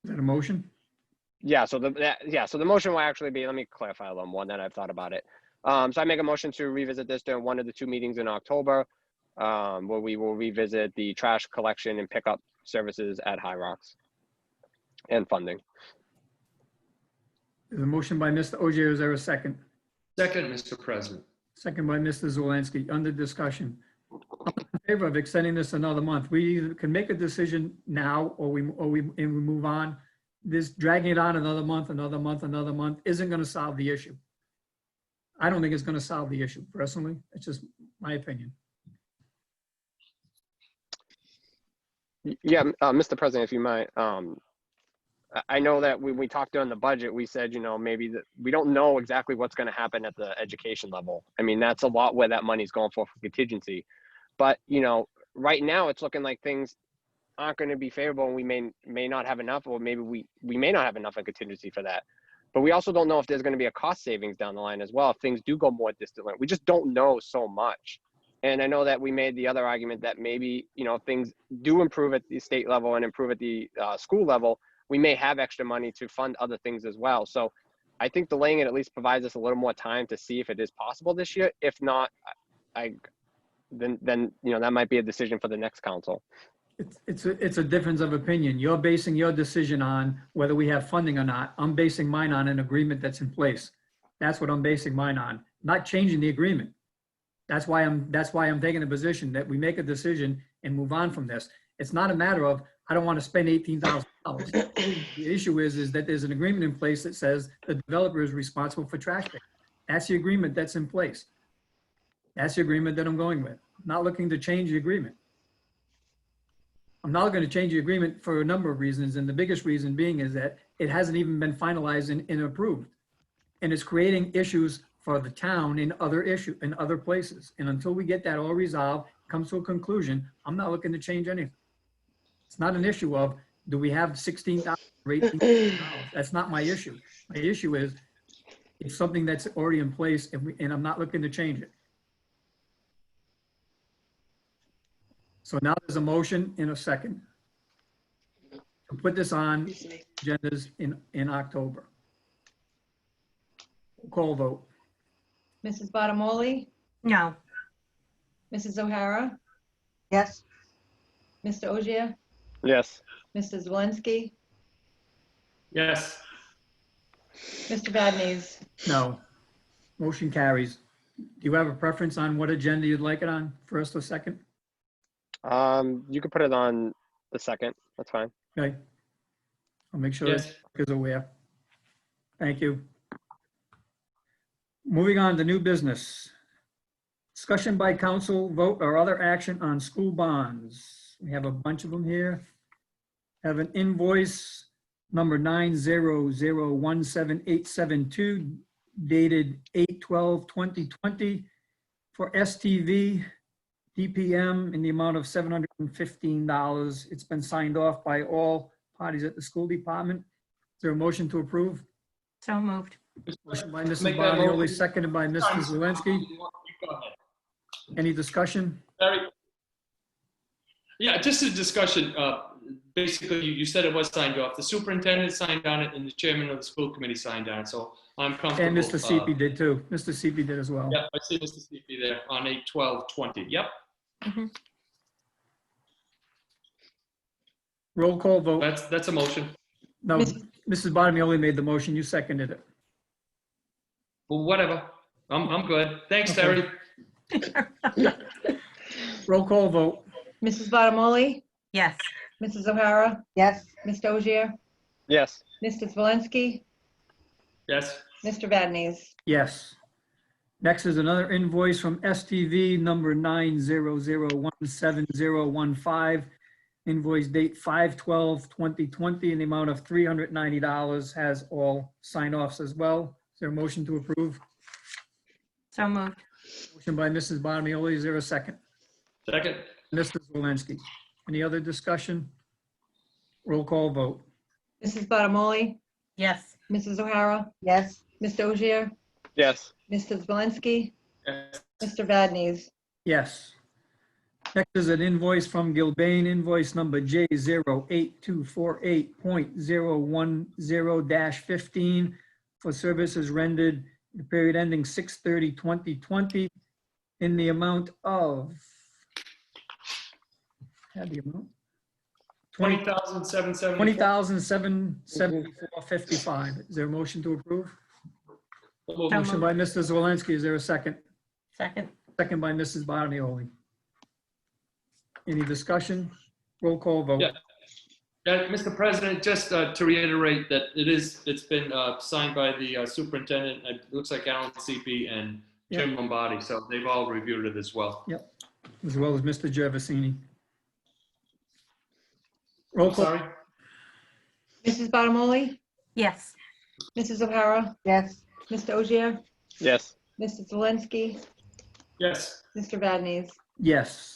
Is that a motion? Yeah, so the motion will actually be, let me clarify a little more than I've thought about it. So I make a motion to revisit this during one of the 2 meetings in October, where we will revisit the trash collection and pickup services at High Rocks and funding. There's a motion by Mr. Ogier. Is there a second? Second, Mr. President. Second by Mr. Zelinski. Under discussion. I'm in favor of extending this another month. We either can make a decision now, or we move on. This dragging it on another month isn't going to solve the issue. I don't think it's going to solve the issue personally. It's just my opinion. Yeah, Mr. President, if you might, I know that when we talked during the budget, we said, you know, maybe that we don't know exactly what's going to happen at the education level. I mean, that's a lot where that money's going for contingency. But, you know, right now it's looking like things aren't going to be favorable, and we may not have enough, or maybe we may not have enough in contingency for that. But we also don't know if there's going to be a cost savings down the line as well if things do go more distant. We just don't know so much. And I know that we made the other argument that maybe, you know, things do improve at the state level and improve at the school level. we may have extra money to fund other things as well. So I think delaying it at least provides us a little more time to see if it is possible this year. If not, then that might be a decision for the next council. It's a difference of opinion. You're basing your decision on whether we have funding or not. I'm basing mine on an agreement that's in place. That's what I'm basing mine on, not changing the agreement. That's why I'm taking the position that we make a decision and move on from this. It's not a matter of, I don't want to spend $18,000. The issue is that there's an agreement in place that says the developer is responsible for trash pickup. That's the agreement that's in place. That's the agreement that I'm going with. I'm not looking to change the agreement. I'm not going to change the agreement for a number of reasons, and the biggest reason being is that it hasn't even been finalized and approved. And it's creating issues for the town in other places. And until we get that all resolved, comes to a conclusion, I'm not looking to change anything. It's not an issue of, do we have $16,000 or $18,000? That's not my issue. My issue is, it's something that's already in place and I'm not looking to change it. So now there's a motion in a second to put this on agendas in October. Call vote. Mrs. Bottomoli, No. Mrs. O'Hara, Yes, Mr. Ogier, Yes. Mr. Zelinski, Yes. Mr. Vadenais. No. Motion carries. Do you have a preference on what agenda you'd like it on, first or second? You could put it on the second. That's fine. Okay. I'll make sure Yes. is aware. Thank you. Moving on to new business. Discussion by council, vote or other action on school bonds. We have a bunch of them here. Have an invoice number 900178872 dated 8/12/2020 for STV DPM in the amount of $715. It's been signed off by all parties at the school department. Is there a motion to approve? So moved. Motion by Mrs. Make that Bottomoli, motion. seconded by Mr. Zelinski. Go ahead. Any discussion? Barry? Yeah, just a discussion. Basically, you said it was signed off. The superintendent signed on it and the chairman of the school committee signed on it. So I'm comfortable. And Mr. CP did too. Mr. CP did as well. Yep, I see Mr. CP there on 8/12/20. Yep, Roll call vote. that's a motion. No, Mrs. Bottomoli made the motion. You seconded it. Well, whatever. I'm good. Thanks, Okay. Terry. Roll call vote. Mrs. Bottomoli, Yes. Mrs. O'Hara, yes, Mr. Ogier, Yes. Mr. Zelinski, Yes. Mr. Vadenais. Yes. Next is another invoice from STV number 900170015. Invoice date 5/12/2020 in the amount of $390, has all sign-offs as well. Is there a motion to approve? So moved. Motion by Mrs. Bottomoli. Is there a second? Second. Mr. Zelinski. Any other discussion? Roll call vote. Mrs. Bottomoli, Yes. Mrs. O'Hara, yes, Mr. Ogier, Yes. Mr. Zelinski, Yes. Mr. Vadenais. Yes. Next is an invoice from Gilbane, invoice number J08248.010-15 for services rendered the period ending 6/30/2020 in the amount of, had the amount? $20,774. $20,774.55. Is there a motion to approve? Motion by Mr. Zelinski. Is there a second? Second. Second by Mrs. Bottomoli. Any discussion? Roll call vote. Yeah. Mr. President, just to reiterate that it's been signed by the superintendent. It looks like Alan CP and Jim Lombardi, so they've all reviewed it as well. Yep, as well as Mr. Gervasini. Roll call. Sorry? Mrs. Bottomoli, Yes. Mrs. O'Hara, yes, Mr. Ogier, Yes. Mr. Zelinski, Yes. Mr. Vadenais. Yes.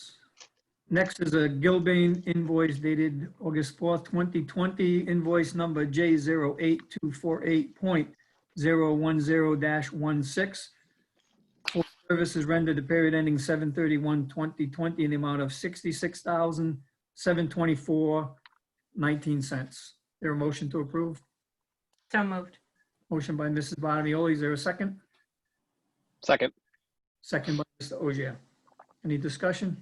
Next is a Gilbane invoice dated August 4th, 2020, invoice number J08248.010-16 for services rendered the period ending 7/31/2020 in the amount of $66,724.19. There a motion to approve? So moved. Motion by Mrs. Bottomoli. Is there a second? Second. Second by Mr. Ogier. Any discussion?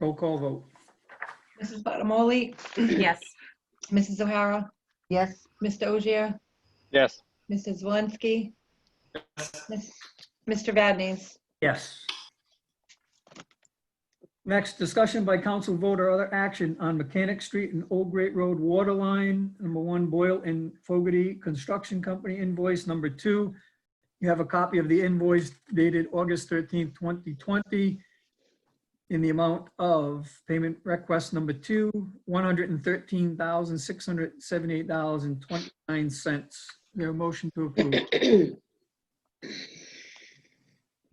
Roll call vote. Mrs. Bottomoli, Yes. Mrs. O'Hara, Yes, Mr. Ogier, Yes. Mrs. Zelinski, Mr. Vadenais. Yes. Next, discussion by council vote or other action on Mechanic Street and Old Great Road water line, number 1, Boyle and Fogarty Construction Company invoice number 2. You have a copy of the invoice dated August 13th, 2020 in the amount of payment request number 2, $113,678.29. There a motion to approve?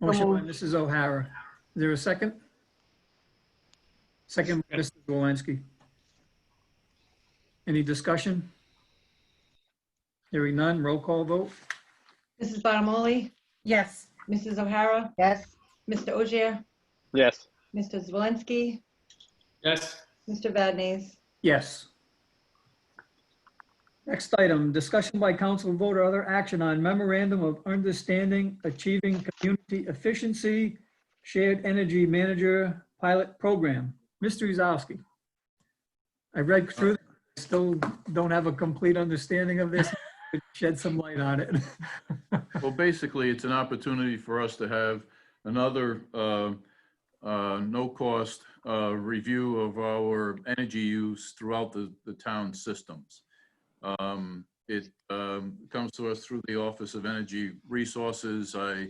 Motion by Mrs. O'Hara. Is there a second? Second, by Mr. Zelinski. Any discussion? Hearing none, roll call vote. Mrs. Bottomoli, Yes. Mrs. O'Hara, yes, Mr. Ogier, Yes. Mr. Zelinski, Yes. Mr. Vadenais. Yes. Next item, discussion by council vote or other action on memorandum of understanding achieving community efficiency shared energy manager pilot program. Mr. Izowski. I read through, this. I still don't have a complete understanding of this. Shed some light on it. Well, basically, it's an opportunity for us to have another no-cost review of our energy use throughout the town systems. It comes to us through the Office of Energy Resources. I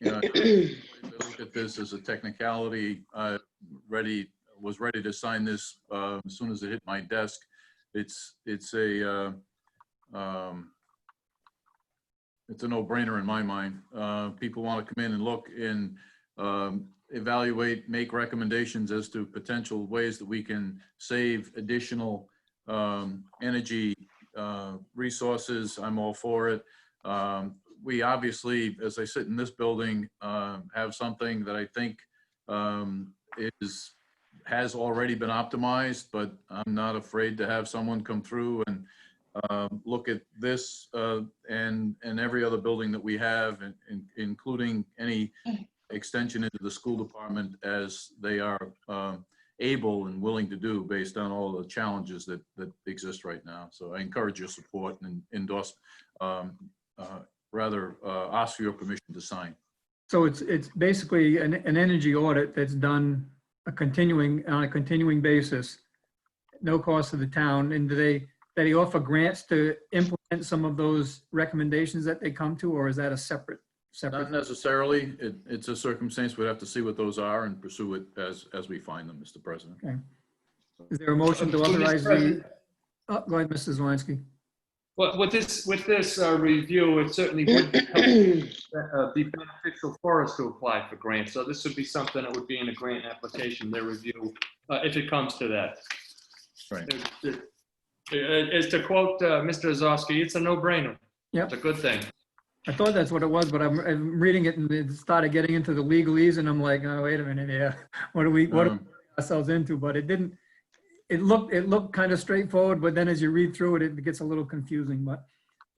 look at this as a technicality. I was ready to sign this as soon as it hit my desk. It's a no-brainer in my mind. People want to come in and look and evaluate, make recommendations as to potential ways that we can save additional energy resources. I'm all for it. We obviously, as I sit in this building, have something that I think has already been optimized, but I'm not afraid to have someone come through and look at this and every other building that we have, including any extension into the school department as they are able and willing to do based on all the challenges that exist right now. So I encourage your support and endorse, ask for your permission to sign. So it's basically an energy audit that's done on a continuing basis, no cost to the town. And do they offer grants to implement some of those recommendations that they come to, or is that a separate? Not necessarily. It's a circumstance. We'd have to see what those are and pursue it as we find them, Mr. President. Okay. Is there a motion to authorize the? Oh, go ahead, Mrs. Zelinski. Well, with this review, it certainly would be beneficial for us to apply for grants. So this would be something that would be in a grant application, their review, if it comes to that. Right. As to quote Mr. Ozowski, it's a no-brainer. Yep. It's a good thing. I thought that's what it was, but I'm reading it and it started getting into the legalese, and I'm like, oh, wait a minute here. What are we putting ourselves into? But it didn't. It looked kind of straightforward, but then as you read through it, it gets a little confusing. But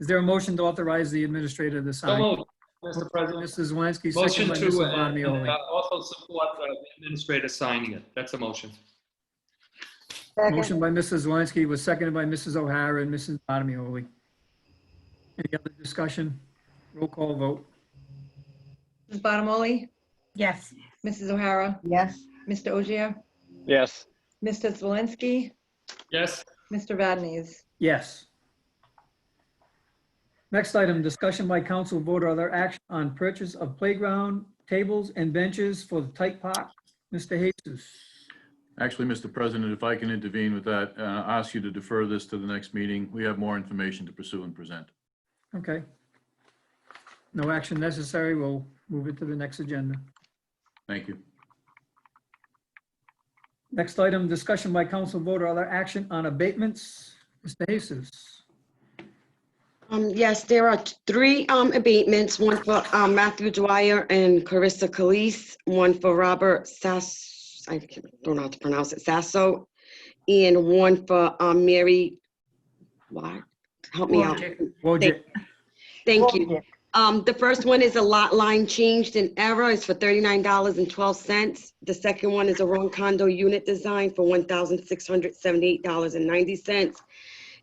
is there a motion to authorize the administrator to sign? So moved, Mr. President. Mrs. Zelinski, Motion second by to Mrs. Bottomoli. also support the administrator signing it. That's a motion. second, Motion by Mrs. Zelinski was seconded by Mrs. O'Hara and Mrs. Bottomoli. Any other discussion? Roll call vote. Mrs. Bottomoli, Yes. Mrs. O'Hara, yes, Mr. Ogier, Yes. Mr. Zelinski, Yes. Mr. Vadenais. Yes. Next item, discussion by council vote or other action on purchase of playground tables and benches for the Tyke Park. Mr. Jesus. Actually, Mr. President, if I can intervene with that, ask you to defer this to the next meeting. We have more information to pursue and present. Okay. No action necessary. We'll move it to the next agenda. Thank you. Next item, discussion by council vote or other action on abatements. Mr. Jesus. Yes, there are 3 abatements, one for Matthew Dwyer and Carissa Calise, one for Robert I don't know how to pronounce it, Sasso, and one for Mary, what? Help me out. Wojcik. Thank you. The first one is a lot line changed in error. It's for $39.12. The second one is a wrong condo unit design for $1,678.90.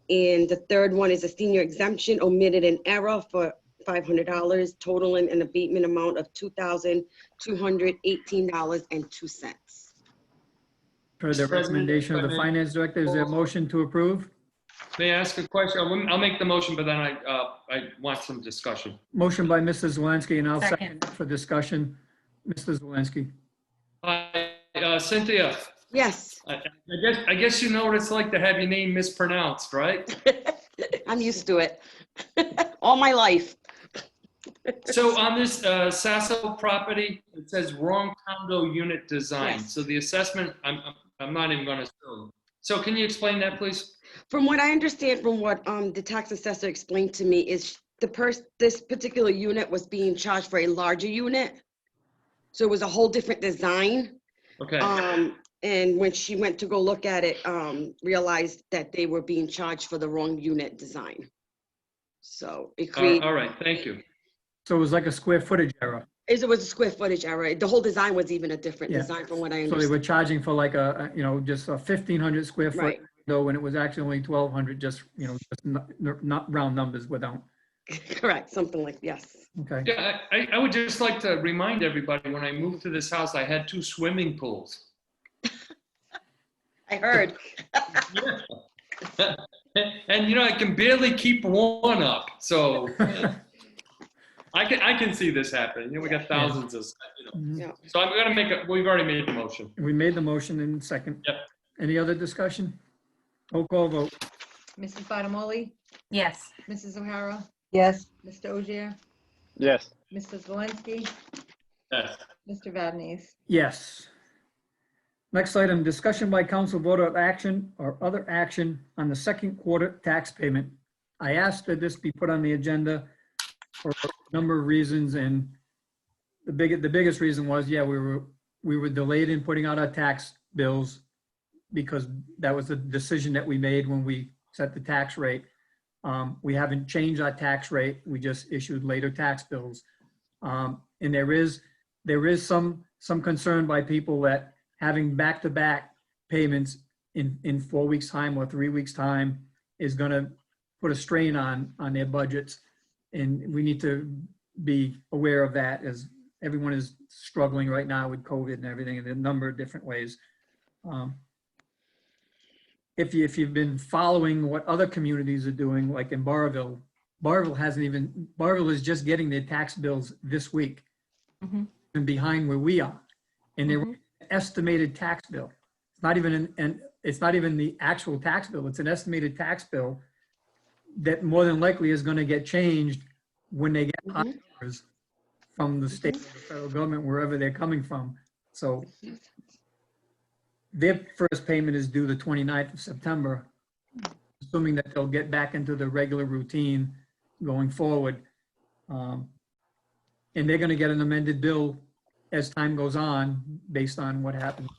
And the third one is a senior exemption omitted in error for $500, totaling an abatement amount of $2,218.02. Per the recommendation of the finance director, is there a motion to approve? May I ask a question? I'll make the motion, but then I want some discussion. Motion by Mrs. Zelinski, and I'll Second. second for discussion. Mr. Zelinski. Hi, Cynthia, Yes, I guess you know what it's like to have your name mispronounced, right? I'm used to it. All my life. So on this Sasso property, it says wrong condo unit design. Yes. So the assessment, I'm not even gonna assume. So can you explain that, please? From what I understand, from what the tax assessor explained to me, is this particular unit was being charged for a larger unit. So it was a whole different design. Okay, And when she went to go look at it, realized that they were being charged for the wrong unit design. So it created, all right, thank you. So it was like a square footage error. it was a square footage error. The whole design was even a different Yeah. design from what I So they understand. were charging for like just a 1,500 square foot Right. window, when it was actually only 1,200, just not round numbers without, Correct, something like, yes. okay? Yeah, I would just like to remind everybody, when I moved to this house, I had 2 swimming pools. I heard. And I can barely keep one up, so I can see this happening. We got thousands of, Mhm. Yeah. So I'm gonna we've already made the motion. We made the motion in second. Yep. Any other discussion? Roll call vote. Mrs. Bottomoli, Yes. Mrs. O'Hara, Yes, Mr. Ogier, Yes. Mr. Zelinski, Yes. Mr. Vadenais. Yes. Next item, discussion by council vote of action or other action on the second quarter tax payment. I asked that this be put on the agenda for a number of reasons, and the biggest reason was, yeah, we were delayed in putting out our tax bills because that was the decision that we made when we set the tax rate. We haven't changed our tax rate. We just issued later tax bills. And there is some concern by people that having back-to-back payments in 4 weeks' time or 3 weeks' time is gonna put a strain on their budgets. And we need to be aware of that, as everyone is struggling right now with COVID and everything in a number of different ways. If you've been following what other communities are doing, like in Barville is just getting their tax bills this week Mhm. and behind where we are. And they're an estimated tax bill. It's not even it's not even the actual tax bill. It's an estimated tax bill that more than likely is going to get changed when they get high numbers from the state or the federal government, wherever they're coming from. So their first payment is due the 29th of September, assuming that they'll get back into the regular routine going forward. And they're going to get an amended bill as time goes on, based on what happens.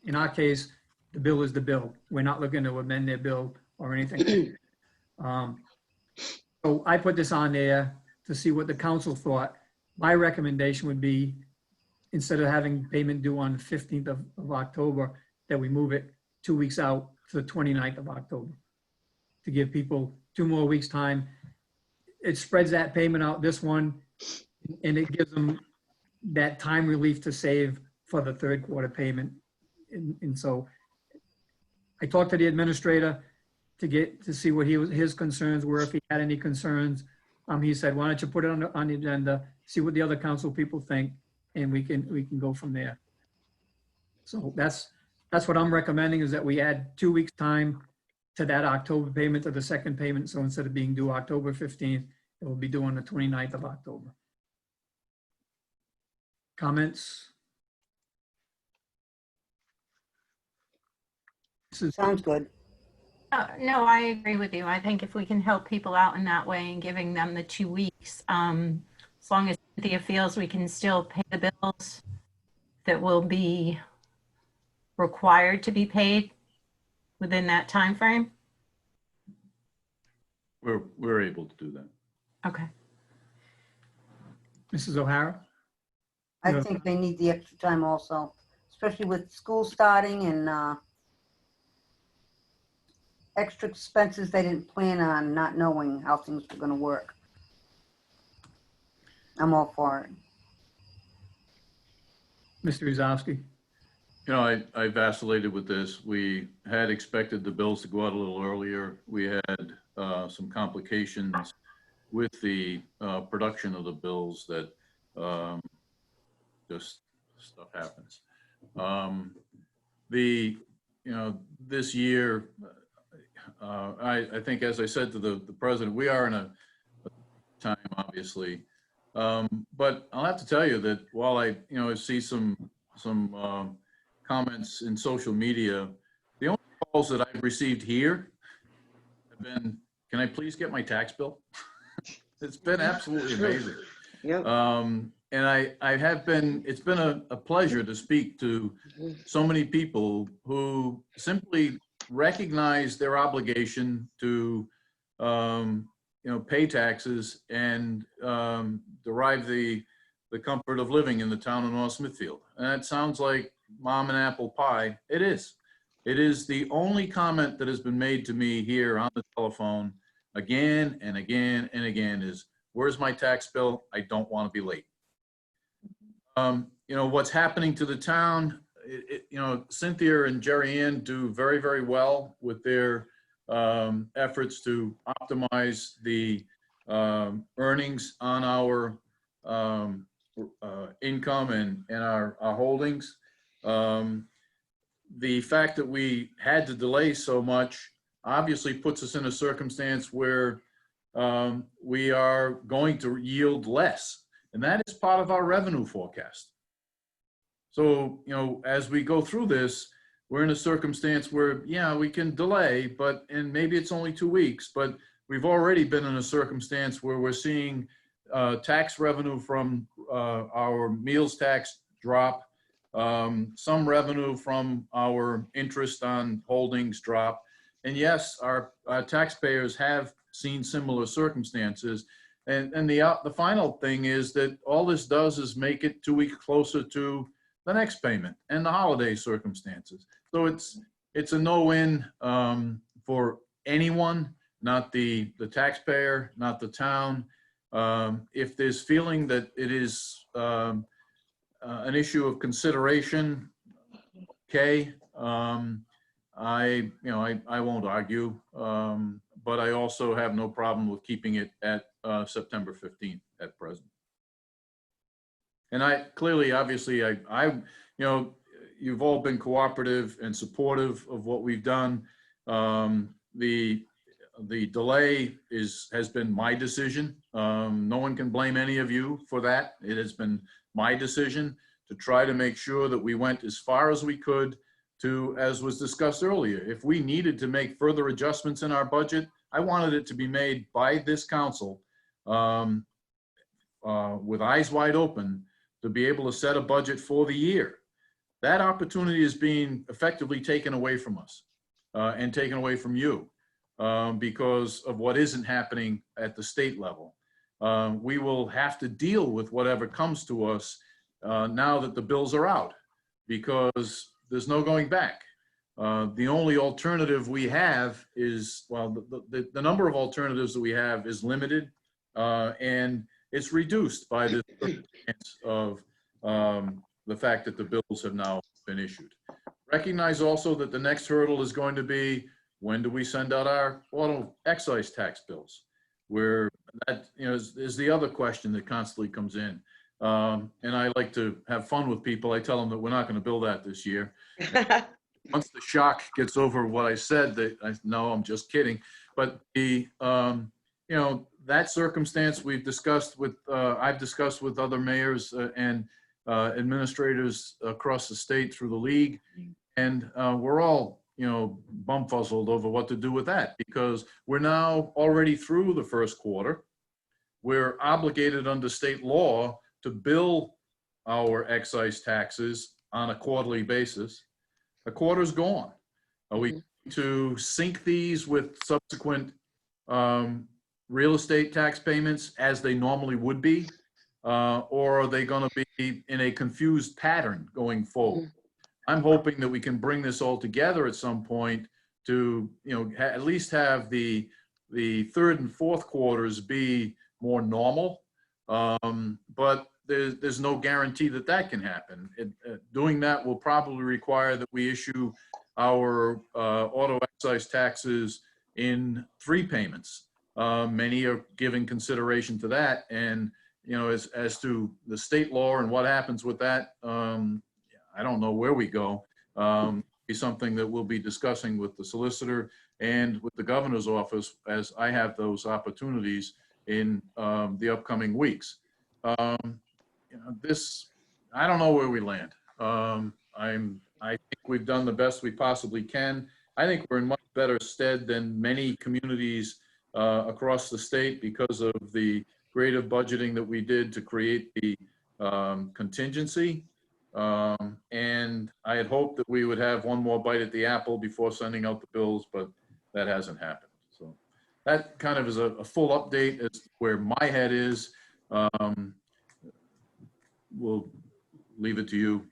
In our case, the bill is the bill. We're not looking to amend their bill or anything. So I put this on there to see what the council thought. My recommendation would be, instead of having payment due on the 15th of October, that we move it 2 weeks out to the 29th of October, to give people 2 more weeks' time. It spreads that payment out, this one, and it gives them that time relief to save for the third quarter payment. And so I talked to the administrator to see what his concerns were, if he had any concerns. He said, why don't you put it on the agenda, see what the other council people think, and we can go from there. So that's what I'm recommending, is that we add 2 weeks' time to that October payment, to the second payment. So instead of being due October 15th, it will be due on the 29th of October. Comments? sounds good. No, I agree with you. I think if we can help people out in that way and giving them the 2 weeks, as long as Cynthia feels we can still pay the bills that will be required to be paid within that time frame? We're able to do that. Okay. Mrs. O'Hara? I Yeah. think they need the extra time also, especially with school starting and extra expenses they didn't plan on, not knowing how things were gonna work. I'm all for it. Mr. Uzowski? You know, I vacillated with this. We had expected the bills to go out a little earlier. We had some complications with the production of the bills that just stuff happens. This year, I think, as I said to the president, we are in a time, obviously. But I'll have to tell you that while I see some comments in social media, the only calls that I've received here have been, can I please get my tax bill? It's been absolutely amazing. Yep. And it's been a pleasure to speak to so many people who simply recognize their obligation to, pay taxes and derive the comfort of living in the town of North Smithfield. And that sounds like mom and apple pie. It is. It is the only comment that has been made to me here on the telephone again and again and again is, where's my tax bill? I don't want to be late. What's happening to the town, Cynthia and Jerry Ann do very, very well with their efforts to optimize the earnings on our income and our holdings. The fact that we had to delay so much obviously puts us in a circumstance where we are going to yield less. And that is part of our revenue forecast. So, as we go through this, we're in a circumstance where, yeah, we can delay, and maybe it's only 2 weeks, but we've already been in a circumstance where we're seeing tax revenue from our meals tax drop, some revenue from our interest on holdings drop. And yes, our taxpayers have seen similar circumstances. And the final thing is that all this does is make it 2 weeks closer to the next payment and the holiday circumstances. So it's a no-win for anyone, not the taxpayer, not the town. If there's feeling that it is an issue of consideration, okay, I won't argue, but I also have no problem with keeping it at September 15th at present. And obviously, you've all been cooperative and supportive of what we've done. The delay has been my decision. No one can blame any of you for that. It has been my decision to try to make sure that we went as far as we could to, as was discussed earlier, if we needed to make further adjustments in our budget, I wanted it to be made by this council with eyes wide open to be able to set a budget for the year. That opportunity is being effectively taken away from us and taken away from you because of what isn't happening at the state level. We will have to deal with whatever comes to us now that the bills are out, because there's no going back. The only alternative we have is, well, the number of alternatives that we have is limited, and it's reduced by the circumstance of the fact that the bills have now been issued. Recognize also that the next hurdle is going to be, when do we send out our auto excise tax bills? Where that is the other question that constantly comes in. And I like to have fun with people. I tell them that we're not going to bill that this year. Once the shock gets over what I said, no, I'm just kidding. But that circumstance we've discussed with, I've discussed with other mayors and administrators across the state through the league, and we're all bumfuzzled over what to do with that, because we're now already through the first quarter. We're obligated under state law to bill our excise taxes on a quarterly basis. A quarter's gone. We to sync these with subsequent real estate tax payments as they normally would be? Or are they going to be in a confused pattern going forward? I'm hoping that we can bring this all together at some point to, at least have the third and fourth quarters be more normal. But there's no guarantee that that can happen. Doing that will probably require that we issue our auto excise taxes in 3 payments. Many are giving consideration to that, and as to the state law and what happens with that, I don't know where we go. Be something that we'll be discussing with the solicitor and with the governor's office as I have those opportunities in the upcoming weeks. This, I don't know where we land. I think we've done the best we possibly can. I think we're in much better stead than many communities across the state because of the creative budgeting that we did to create the contingency. And I had hoped that we would have one more bite at the apple before sending out the bills, but that hasn't happened. So that kind of is a full update as to where my head is. We'll leave it to you.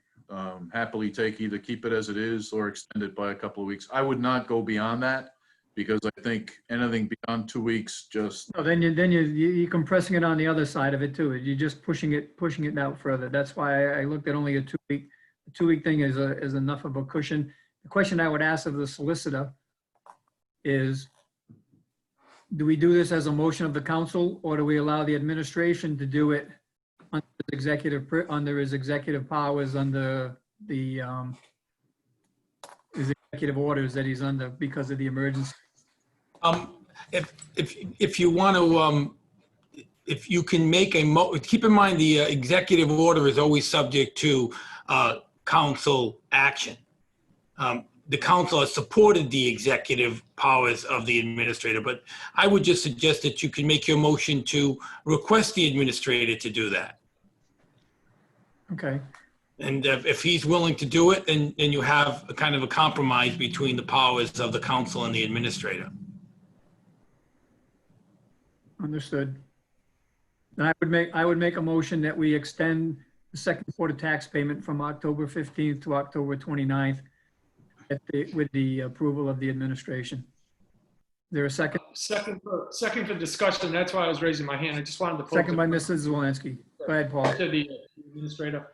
Happily keep it as it is or extend it by a couple of weeks. I would not go beyond that because I think anything beyond 2 weeks just. No, then you're compressing it on the other side of it too. You're just pushing it out further. That's why I looked at only a 2 week. The 2 week thing is enough of a cushion. The question I would ask of the solicitor is, do we do this as a motion of the council, or do we allow the administration to do it under his executive powers, under the his executive orders that he's under because of the emergency? If you want to, if you can make keep in mind the executive order is always subject to council action. The council has supported the executive powers of the administrator, but I would just suggest that you can make your motion to request the administrator to do that. Okay. And if he's willing to do it, then you have a kind of a compromise between the powers of the council and the administrator. Understood. Then I would make a motion that we extend the second quarter tax payment from October 15th to October 29th with the approval of the administration. Is there a second? Second for discussion. That's why I was raising my hand. I just wanted to. Second by Mrs. Zelinski. Go ahead, Paul. To the administrator.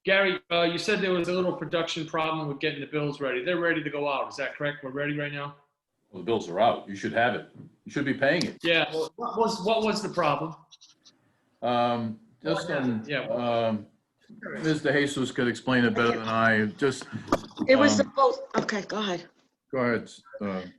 Gary, you said there was a little production problem with getting the bills ready. They're ready to go out. Is that correct? We're ready right now? Well, the bills are out. You should have it. You should be paying it. Yeah. Well, what was the problem? Ms. DeJesus could explain it better than I. It was supposed, okay, go ahead. Go ahead.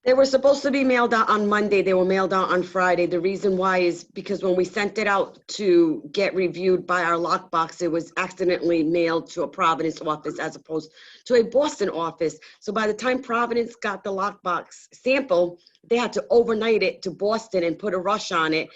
They were supposed to be mailed out on Monday. They were mailed out on Friday. The reason why is because when we sent it out to get reviewed by our lockbox, it was accidentally mailed to a Providence office as opposed to a Boston office. So by the time Providence got the lockbox sample, they had to overnight it to Boston and put a rush on it.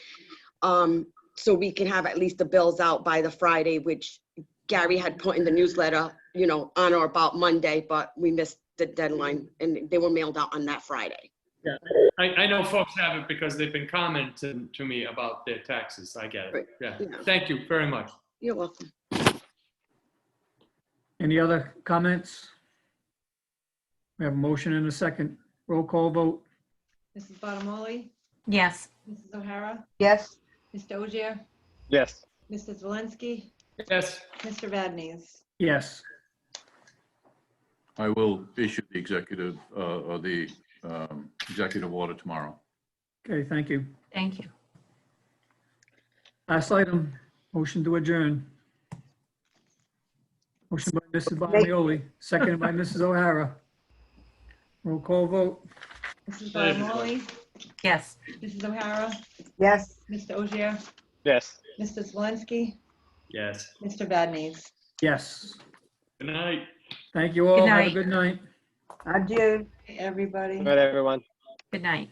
So we can have at least the bills out by the Friday, which Gary had put in the newsletter, on or about Monday, but we missed the deadline and they were mailed out on that Friday. Yeah, I know folks have it because they've been commenting to me about their taxes. I get it. Right. Yeah. Yeah. Thank you very much. You're welcome. Any other comments? We have a motion and a second. Roll call vote. Mrs. Bottomoli? Yes. Mrs. O'Hara? Yes, Mr. Ogier? Yes. Mr. Zelinski? Yes. Mr. Vadenais? Yes. I will issue the executive executive order tomorrow. Okay, thank you. Thank you. Last item, motion to adjourn. Motion by Mrs. Bottomoli, seconded by Mrs. O'Hara. Roll call vote. Mrs. Bottomoli? Yes. Mrs. O'Hara? yes. Mr. Ogier? Yes. Mr. Zelinski? Yes. Mr. Vadenais? Yes. Good night. Thank you all. Good Have a night. good night. Adieu. Everybody. Good night, everyone. Good night.